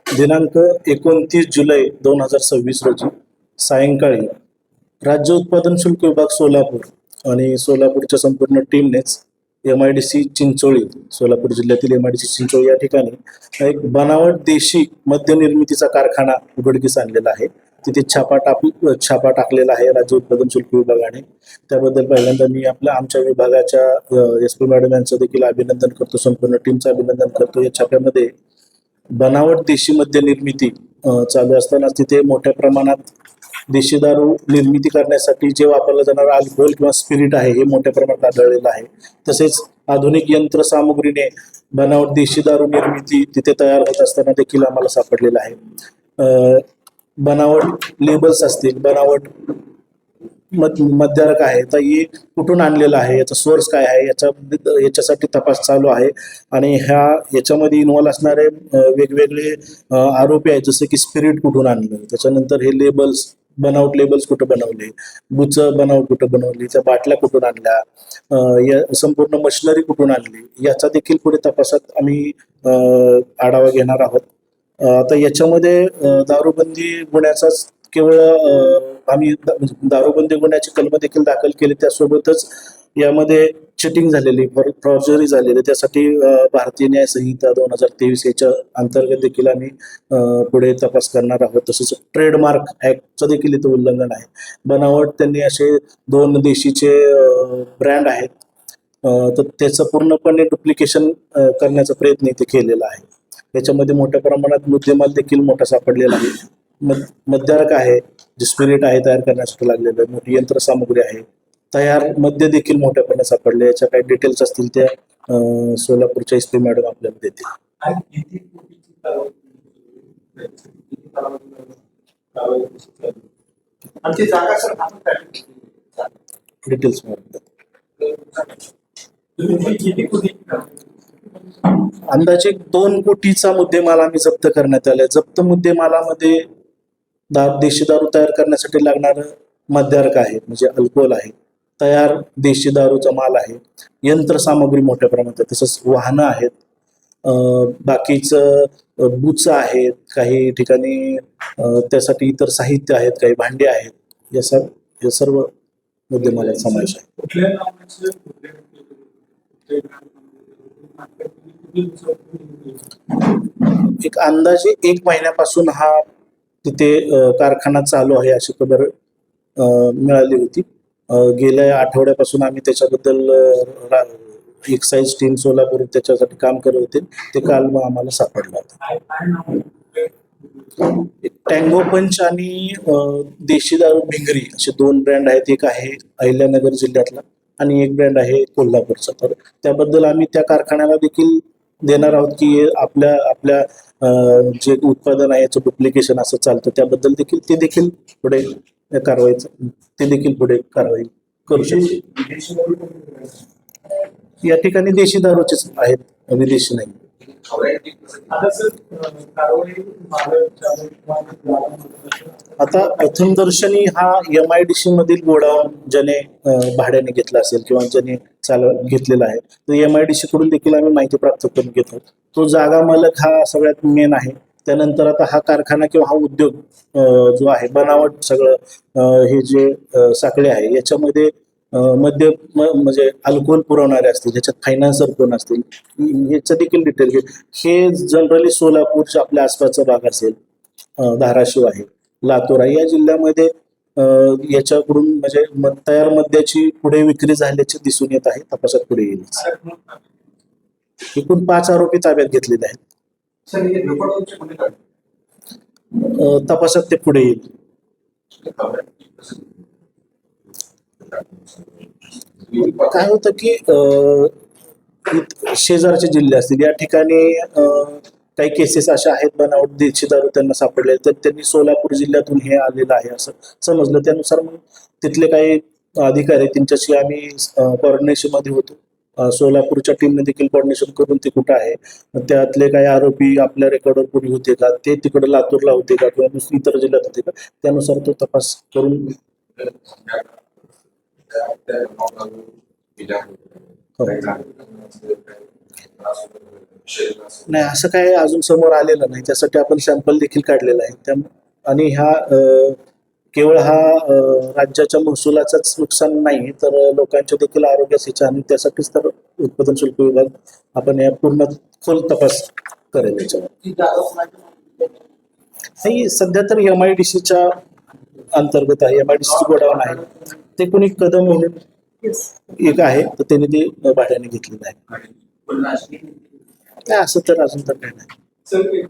दिनांक 29 जुलै 2026 रोजी सायंकाळी राज्य उत्पादन शुल्क विभाग सोलापूर आणि सोलापूरच्या संपूर्ण टीमनेच MIDC चिंचोळी, सोलापूर जिल्ह्यातील MIDC चिंचोळी या ठिकाणी एक बनावट देशी मद्य निर्मितीचा कारखाना उघडकीस आणलेला आहे. तिथे छापा टाकलेला आहे राज्य उत्पादन शुल्क विभागाने. त्याबद्दल पहिल्यांदा मी आमच्या विभागाच्या SP मॅडम यांचं देखील अभिनंदन करतो, संपूर्ण टीमचं अभिनंदन करतो. या छाप्यामध्ये बनावट देशी मद्य निर्मिती चालू असताना तिथे मोठ्या प्रमाणात देशी दारू निर्मिती करण्यासाठी जे वापरलं जाणारं अल्कोहोल किंवा स्पिरिट आहे हे मोठ्या प्रमाणात आढळलेलं आहे. तसेच आधुनिक यंत्रसामुग्रीने बनावट देशी दारू निर्मिती तिथे तयार होत असताना देखील आम्हाला सापडलेलं आहे. बनावट लेबल्स असतील, बनावट मद्यारक आहे, तर हे कुठून आणलेलं आहे, याचा सोर्स काय आहे, याच्यासाठी तपास चालू आहे. आणि याच्यामध्ये इन्व्हॉल्व असणारे वेगवेगळे आरोपी आहेत, जसे की स्पिरिट कुठून आणलं, त्याच्यानंतर हे लेबल्स, बनावट लेबल्स कुठं बनवले, बुचं बनावट कुठं बनवली, त्या बाटल्या कुठून आणल्या, या संपूर्ण मशिनरी कुठून आणली, याचा देखील पुढे तपासात आम्ही आढावा घेणार आहोत. आता याच्यामध्ये दारूबंदी गुन्ह्याचाच केवळ आम्ही दारूबंदी गुन्ह्याची कलम देखील दाखल केली. त्यासोबतच यामध्ये चिटिंग झालेली, फॉर्जरी झालेली, त्यासाठी भारतीय न्याय संहिता 2023 याच्या अंतर्गत देखील आम्ही पुढे तपास करणार आहोत. तसेच ट्रेडमार्क ऍक्टचं देखील इथं उल्लंघन आहे. बनावट त्यांनी असे 2 देशीचे ब्रँड आहेत, तर त्याचं पूर्णपणे डुप्लिकेशन करण्याचा प्रयत्न इथे केलेला आहे. याच्यामध्ये मोठ्या प्रमाणात मुद्देमाल देखील मोठा सापडलेला आहे. मद्यारक आहे, जे स्पिरिट आहे तयार करण्यासाठी लागलेलं, मोठी यंत्रसामुग्री आहे, तयार मद्य देखील मोठ्या प्रमाणात सापडले. याच्या काही डिटेल्स असतील त्या सोलापूरच्या SP मॅडम आपल्याला देतील. डिटेल्स अंदाजे 2 कोटीचा मुद्देमाल आम्ही जप्त करण्यात आलाय. जप्त मुद्देमालामध्ये देशी दारू तयार करण्यासाठी लागणारं मद्यार्क आहे, म्हणजे अल्कोहोल आहे, तयार देशी दारूचा माल आहे, यंत्रसामग्री मोठ्या प्रमाणात आहे, तसंच वाहनं आहेत, बाकीचं बुचं आहेत, काही ठिकाणी त्यासाठी इतर साहित्य आहेत, काही भांडी आहेत, या सर्व मुद्देमालात समावेश आहे. एक अंदाजे 1 महिन्यापासून हा तिथे कारखाना चालू आहे अशी खबर मिळाली होती. गेल्या आठवड्यापासून आम्ही त्याच्याबद्दल एक्साईज टीम सोलापूर त्याच्यासाठी काम करत होते. ते काल मग आम्हाला सापडलं होतं. टँगो पंच आणि देशी दारू भिंगरी असे 2 ब्रँड आहेत. एक आहे अहिल्यानगर जिल्ह्यातला आणि एक ब्रँड आहे कोल्हापूरचा. तर त्याबद्दल आम्ही त्या कारखान्याला देखील देणार आहोत की आपल्या जे उत्पादन आहे याचं डुप्लिकेशन असं चालतं, त्याबद्दल देखील ते देखील पुढे कारवाई करू शकतो. या ठिकाणी देशी दारूचेच आहेत, विदेशी नाही. आता प्रथमदर्शनी हा MIDC मधील गोडाऊन ज्याने भाड्याने घेतला असेल किंवा ज्याने घेतलेला आहे, तर MIDC कडून देखील आम्ही माहिती प्राप्त करून घेतो. तो जागा मालक हा सगळ्यात मेन आहे. त्यानंतर आता हा कारखाना किंवा हा उद्योग जो आहे, बनावट सगळं हे जे साखळे आहे याच्यामध्ये मद्य म्हणजे अल्कोहोल पुरवणारे असतील, ह्याच्यात फायनान्सर कोण असतील, ह्याचं देखील डिटेल घे. हे जनरली सोलापूरच्या आपल्या आसपासचा भाग असेल, धाराशिव आहे, लातूर आहे, या जिल्ह्यामध्ये याच्याकडून म्हणजे तयार मद्याची पुढे विक्री झाल्याचे दिसून येत आहे. तपासात पुढे येईल. एकूण 5 आरोपी ताब्यात घेतलेले आहेत. तपासात ते पुढे येईल. काय होतं की शेजारचे जिल्हे असतील, या ठिकाणी काही केसेस अशा आहेत बनावट देशी दारू त्यांना सापडले, तर त्यांनी सोलापूर जिल्ह्यातून हे आलेलं आहे असं समजलं. त्यानुसार मग तिथले काही अधिकारी त्यांच्याशी आम्ही कोऑर्डिनेशन मध्ये होतो. सोलापूरच्या टीमने देखील कोऑर्डिनेशन करून ते कुठं आहे, त्यातले काही आरोपी आपल्या रेकॉर्डवर कोणी होते का, ते तिकडे लातूरला होते का किंवा इतर जिल्ह्यात होते का, त्यानुसार तो तपास करून नाही, असं काय अजून समोर आलेलं नाही. त्यासाठी आपण सॅम्पल देखील काढलेला आहे. आणि केवळ राज्याच्या महसुलाचंच नुकसान नाही, तर लोकांच्या देखील आरोग्याची इच्छा, आणि त्यासाठीच तर उत्पादन शुल्क विभाग आपण या पूर्ण खोल तपास करेल याच्यावर. हे सध्या तर MIDCच्या अंतर्गत आहे. MIDC गोडाऊन आहे, ते कोणी कदम म्हणून एक आहे, तर त्यांनी ते भाड्याने घेतलेलं आहे. काय असं तर अजून तर काही नाही.